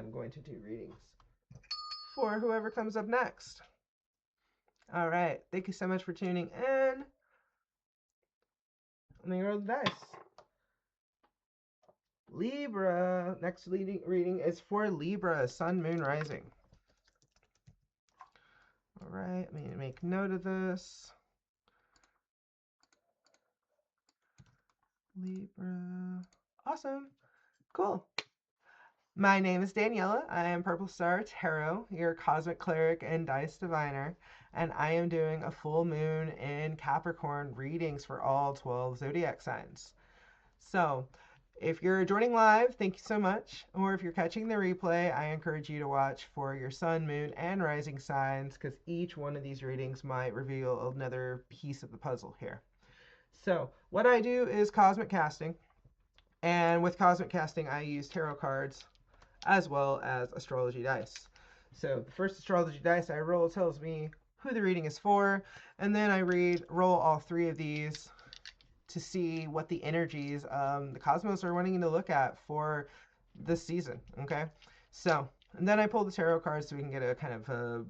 I'm going to do readings for whoever comes up next. All right. Thank you so much for tuning in. Let me roll the dice. Libra. Next reading is for Libra, Sun, Moon, Rising. All right. Let me make note of this. Libra. Awesome. Cool. My name is Daniela. I am Purple Star Tarot, your cosmic cleric and dice diviner, and I am doing a full moon in Capricorn readings for all 12 zodiac signs. So, if you're joining live, thank you so much. Or if you're catching the replay, I encourage you to watch for your sun, moon, and rising signs, because each one of these readings might reveal another piece of the puzzle here. So, what I do is cosmic casting. And with cosmic casting, I use tarot cards as well as astrology dice. So the first astrology dice I roll tells me who the reading is for, and then I roll all three of these to see what the energies the cosmos are wanting to look at for this season. Okay, so and then I pull the tarot cards so we can get a kind of a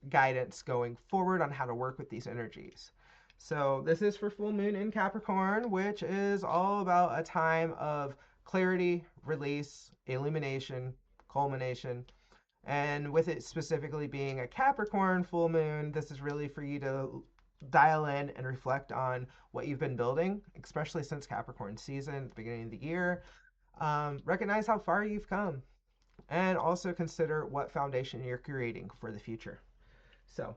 guidance going forward on how to work with these energies. So this is for full moon in Capricorn, which is all about a time of clarity, release, illumination, culmination. And with it specifically being a Capricorn full moon, this is really for you to dial in and reflect on what you've been building, especially since Capricorn season at the beginning of the year. Recognize how far you've come, and also consider what foundation you're creating for the future. So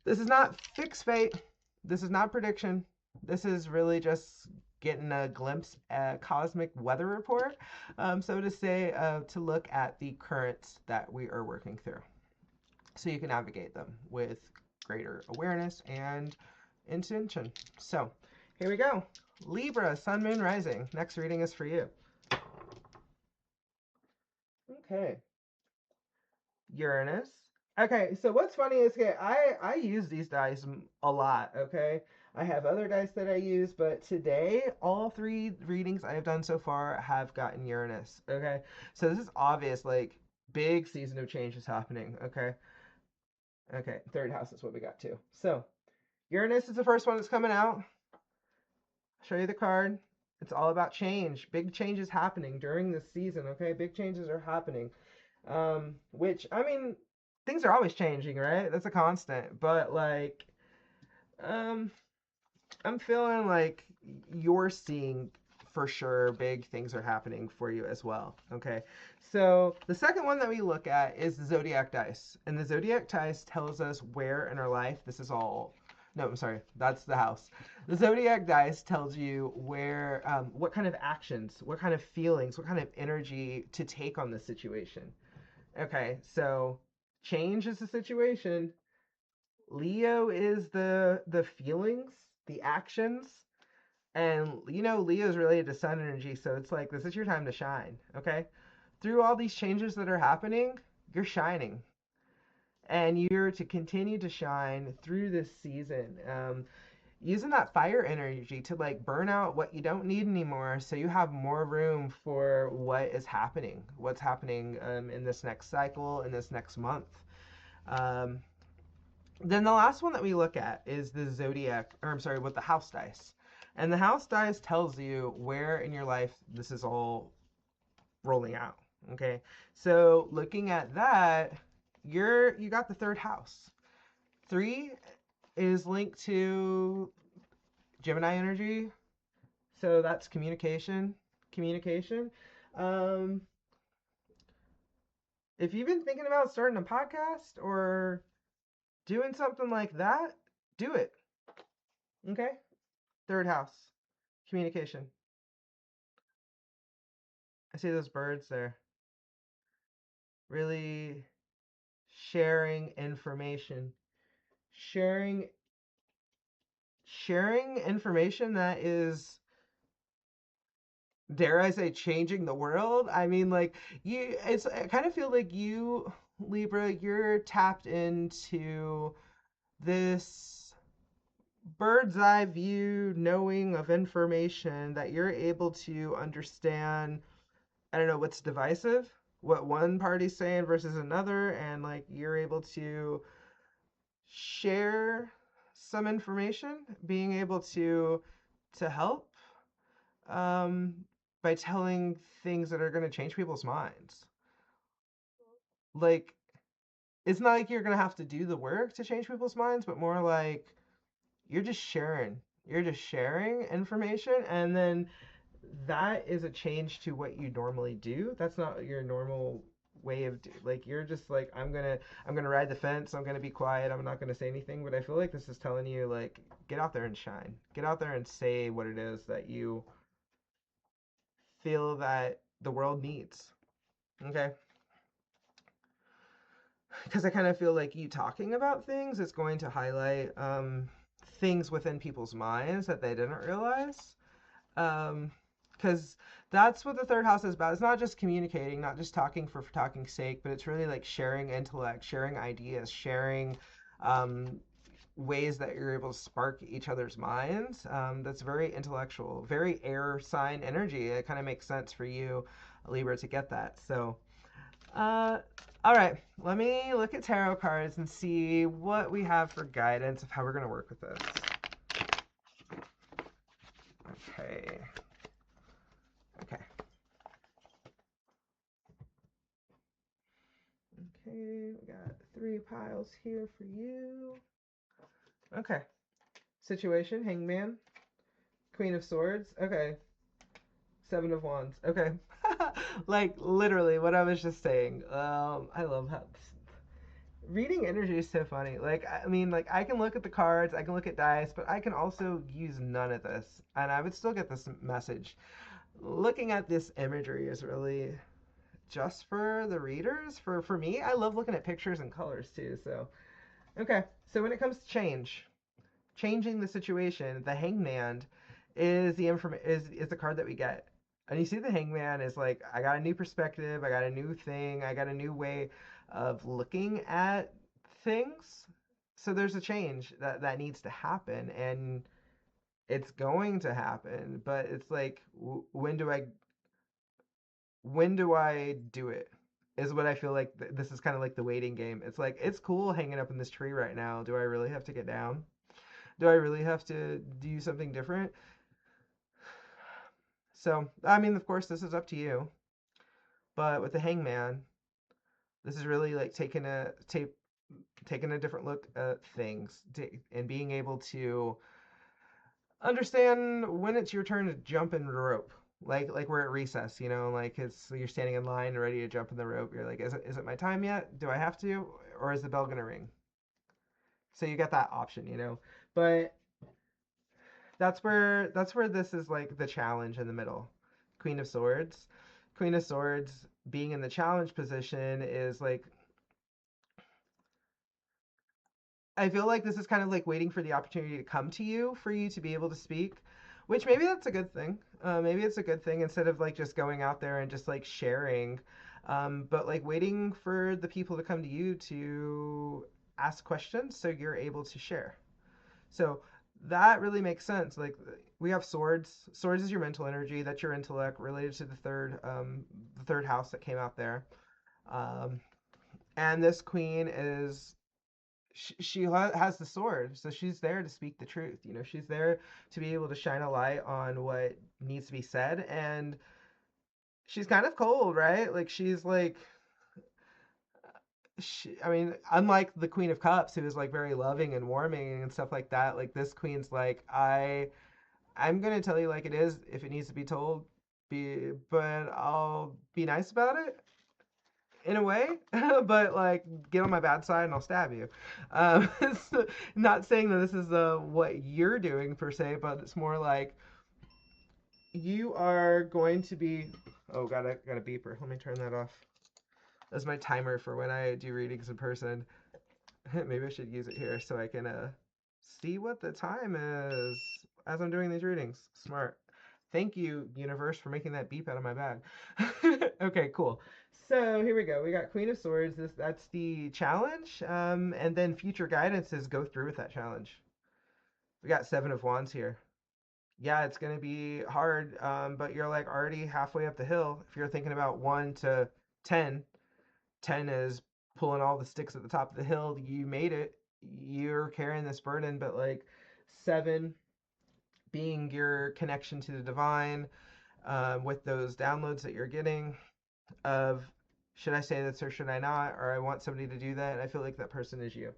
this is not fixed fate. This is not prediction. This is really just getting a glimpse at cosmic weather report, so to say, to look at the currents that we are working through, so you can navigate them with greater awareness and intention. So here we go. Libra, Sun, Moon, Rising. Next reading is for you. Okay. Uranus. Okay, so what's funny is, okay, I use these dice a lot, okay? I have other dice that I use, but today, all three readings I have done so far have gotten Uranus, okay? So this is obvious, like, big season of change is happening, okay? Okay, third house is what we got too. So, Uranus is the first one that's coming out. I'll show you the card. It's all about change. Big changes happening during this season, okay? Big changes are happening. Which, I mean, things are always changing, right? That's a constant. But like, I'm feeling like you're seeing for sure big things are happening for you as well. Okay. So the second one that we look at is the Zodiac dice. And the Zodiac dice tells us where in our life this is all. No, I'm sorry. That's the house. The Zodiac dice tells you where, what kind of actions, what kind of feelings, what kind of energy to take on the situation. Okay, so change is the situation. Leo is the feelings, the actions, and you know Leo is related to sun energy, so it's like this is your time to shine. Okay, through all these changes that are happening, you're shining, and you're to continue to shine through this season. Using that fire energy to like burn out what you don't need anymore, so you have more room for what is happening, what's happening in this next cycle, in this next month. Then the last one that we look at is the Zodiac, or I'm sorry, with the house dice. And the house dice tells you where in your life this is all rolling out. Okay, so looking at that, you got the third house. 3 is linked to Gemini energy, so that's communication. If you've been thinking about starting a podcast or doing something like that, do it. Okay? Third house, communication. I see those birds there. Really sharing information. Sharing information that is, dare I say, changing the world. I mean, like, I kind of feel like you, Libra, you're tapped into this bird's eye view knowing of information that you're able to understand. I don't know what's divisive. what one party's saying versus another, and like you're able to share some information, being able to help um, by telling things that are going to change people's minds. Like, it's not like you're going to have to do the work to change people's minds, but more like you're just sharing. You're just sharing information, and then that is a change to what you normally do. That's not your normal way of like you're just like I'm gonna ride the fence. I'm gonna be quiet. I'm not gonna say anything. But I feel like this is telling you like get out there and shine. Get out there and say what it is that you feel that the world needs. Okay, because I kind of feel like you talking about things is going to highlight things within people's minds that they didn't realize. Because that's what the third house is about. It's not just communicating, not just talking for talking's sake, but it's really like sharing intellect, sharing ideas, sharing um, ways that you're able to spark each other's minds. That's very intellectual, very air sign energy. It kind of makes sense for you, Libra, to get that. So, uh, all right, let me look at tarot cards and see what we have for guidance of how we're going to work with this. Okay. Okay. Okay, we got 3 piles here for you. Okay. Situation, Hangman, Queen of Swords. Okay. 7 of Wands. Okay. Like literally what I was just saying. I love how reading energy is so funny. Like I mean, like I can look at the cards, I can look at dice, but I can also use none of this, and I would still get this message. Looking at this imagery is really just for the readers. For me, I love looking at pictures and colors too. So okay, so when it comes to changing the situation, the Hangman is is the card that we get. And you see the Hangman is like, I got a new perspective, I got a new thing, I got a new way of looking at things. So there's a change that needs to happen, and it's going to happen. But it's like, when do I do it? Is what I feel like this is kind of like the waiting game. It's like it's cool hanging up in this tree right now. Do I really have to get down? Do I really have to do something different? So, I mean, of course, this is up to you. But with the Hangman, this is really like taking a different look at things and being able to understand when it's your turn to jump in the rope. Like we're at recess, like it's you're standing in line ready to jump in the rope. You're like, is it my time yet? Do I have to, or is the bell gonna ring? So you get that option. But that's where this is like the challenge in the middle. Queen of Swords. Queen of Swords being in the challenge position is like I feel like this is kind of like waiting for the opportunity to come to you for you to be able to speak, which maybe that's a good thing. Maybe it's a good thing instead of like just going out there and just like sharing, but like waiting for the people to come to you to ask questions so you're able to share. So that really makes sense. Like we have swords. Swords is your mental energy. That's your intellect related to the third house that came out there. Um, and this queen is she has the sword, so she's there to speak the truth. She's there to be able to shine a light on what needs to be said, and she's kind of cold, right? Like she's like I mean, unlike the Queen of Cups, who is like very loving and warming and stuff like that, like this queen's like, I'm gonna tell you like it is. If it needs to be told, but I'll be nice about it in a way, but like get on my bad side and I'll stab you. So not saying that this is what you're doing per se, but it's more like you are going to be. Oh, got a beeper. Let me turn that off. That's my timer for when I do readings in person. Maybe I should use it here so I can see what the time is as I'm doing these readings. Smart. Thank you, universe, for making that beep out of my bag. Okay, cool. So here we go. We got Queen of Swords. That's the challenge. And then future guidance is go through with that challenge. We got 7 of Wands here. Yeah, it's gonna be hard, but you're like already halfway up the hill. If you're thinking about one to 10. 10 is pulling all the sticks at the top of the hill. You made it. You're carrying this burden, but like 7 being your connection to the divine, with those downloads that you're getting of, should I say this or should I not? Or I want somebody to do that. And I feel like that person is you.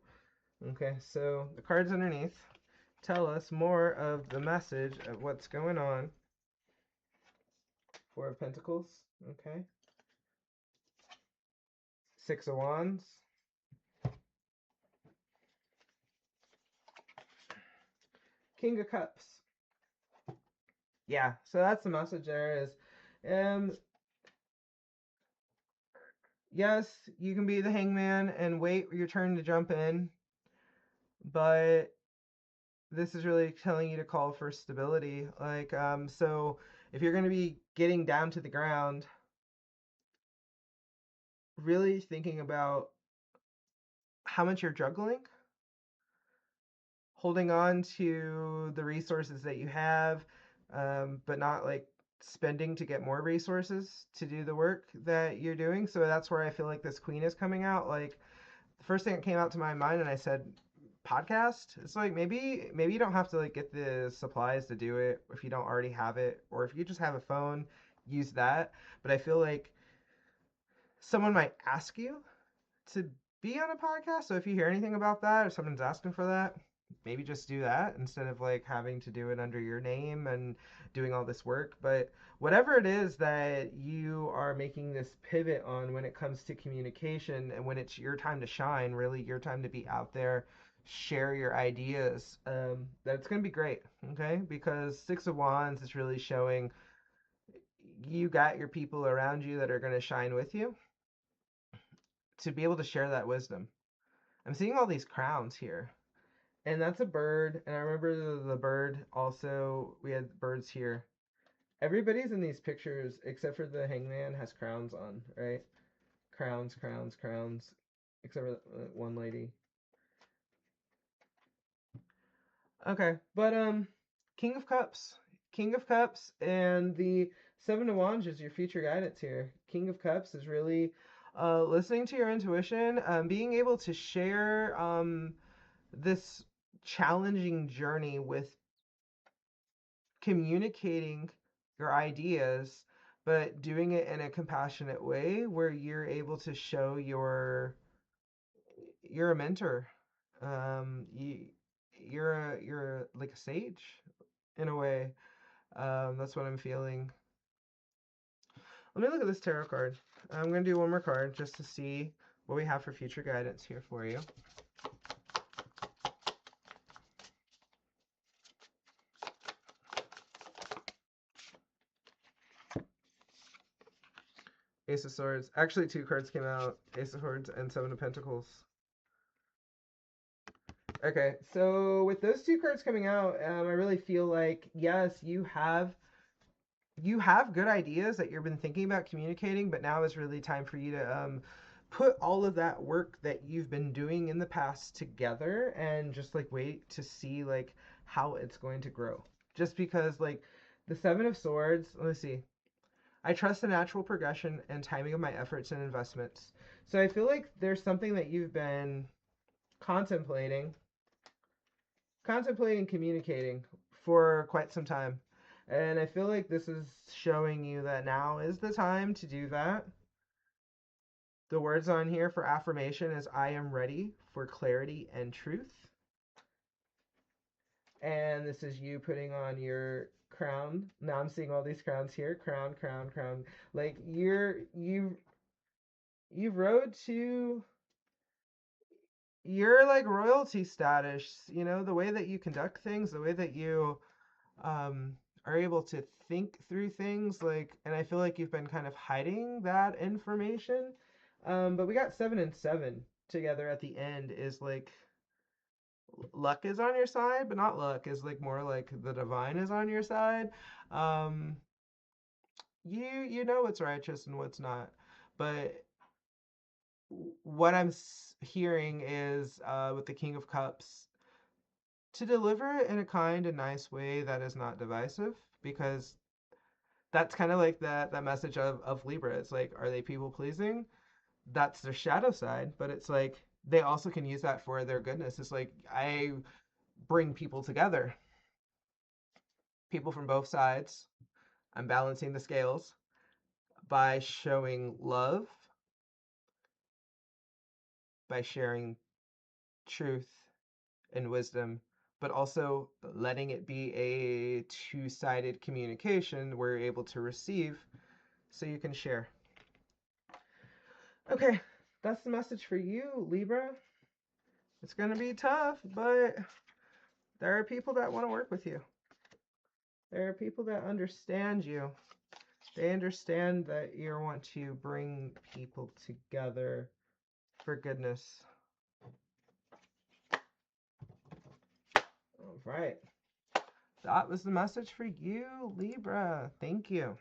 Okay, so the cards underneath tell us more of the message of what's going on. 4 of Pentacles. Okay. 6 of Wands. King of Cups. Yeah, so that's the message there is, yes, you can be the hangman and wait your turn to jump in, but this is really telling you to call for stability. Like, so if you're going to be getting down to the ground, really thinking about how much you're juggling, holding on to the resources that you have, but not like spending to get more resources to do the work that you're doing. So that's where I feel like this queen is coming out. Like, the first thing that came out to my mind, and I said podcast. It's like maybe you don't have to like get the supplies to do it if you don't already have it, or if you just have a phone, use that. But I feel like someone might ask you to be on a podcast. So if you hear anything about that, or someone's asking for that, maybe just do that instead of like having to do it under your name and doing all this work. But whatever it is that you are making this pivot on when it comes to communication, and when it's your time to shine, really your time to be out there, share your ideas, that it's going to be great. Okay, because 6 of Wands is really showing you got your people around you that are going to shine with you to be able to share that wisdom. I'm seeing all these crowns here. And that's a bird. And I remember the bird also, we had birds here. Everybody's in these pictures, except for the hangman, has crowns on, right? Crowns, crowns, crowns. Except for one lady. Okay, but King of Cups. King of Cups, and the 7 of Wands is your future guidance here. King of Cups is really listening to your intuition, being able to share this challenging journey with communicating your ideas, but doing it in a compassionate way where you're able to show you're a mentor. You're like a sage in a way. That's what I'm feeling. Let me look at this tarot card. I'm going to do one more card just to see what we have for future guidance here for you. Ace of Swords. Actually, 2 cards came out. Ace of Swords and 7 of Pentacles. Okay, so with those 2 cards coming out, I really feel like, yes, you have good ideas that you've been thinking about communicating, but now is really time for you to put all of that work that you've been doing in the past together, and just like wait to see like how it's going to grow. Just because like the 7 of Swords, let me see. I trust the natural progression and timing of my efforts and investments. So I feel like there's something that you've been contemplating communicating for quite some time. And I feel like this is showing you that now is the time to do that. The words on here for affirmation is I am ready for clarity and truth. And this is you putting on your crown. Now I'm seeing all these crowns here. Crown, crown, crown. Like you've rode to your like royalty status, the way that you conduct things, the way that you are able to think through things, like, and I feel like you've been kind of hiding that information. But we got 7 and 7 together at the end is like luck is on your side, but not luck, is like more like the divine is on your side. Um, you know what's righteous and what's not, but what I'm hearing is with the King of Cups, to deliver it in a kind and nice way that is not divisive, because That's kind of like that message of Libra. It's like, are they people pleasing? That's their shadow side, but it's like they also can use that for their goodness. It's like I bring people together, people from both sides. I'm balancing the scales by showing love, by sharing truth and wisdom, but also letting it be a two-sided communication where you're able to receive so you can share. Okay, that's the message for you, Libra. It's going to be tough, but there are people that want to work with you. There are people that understand you. They understand that you want to bring people together for goodness. All right. That was the message for you, Libra. Thank you.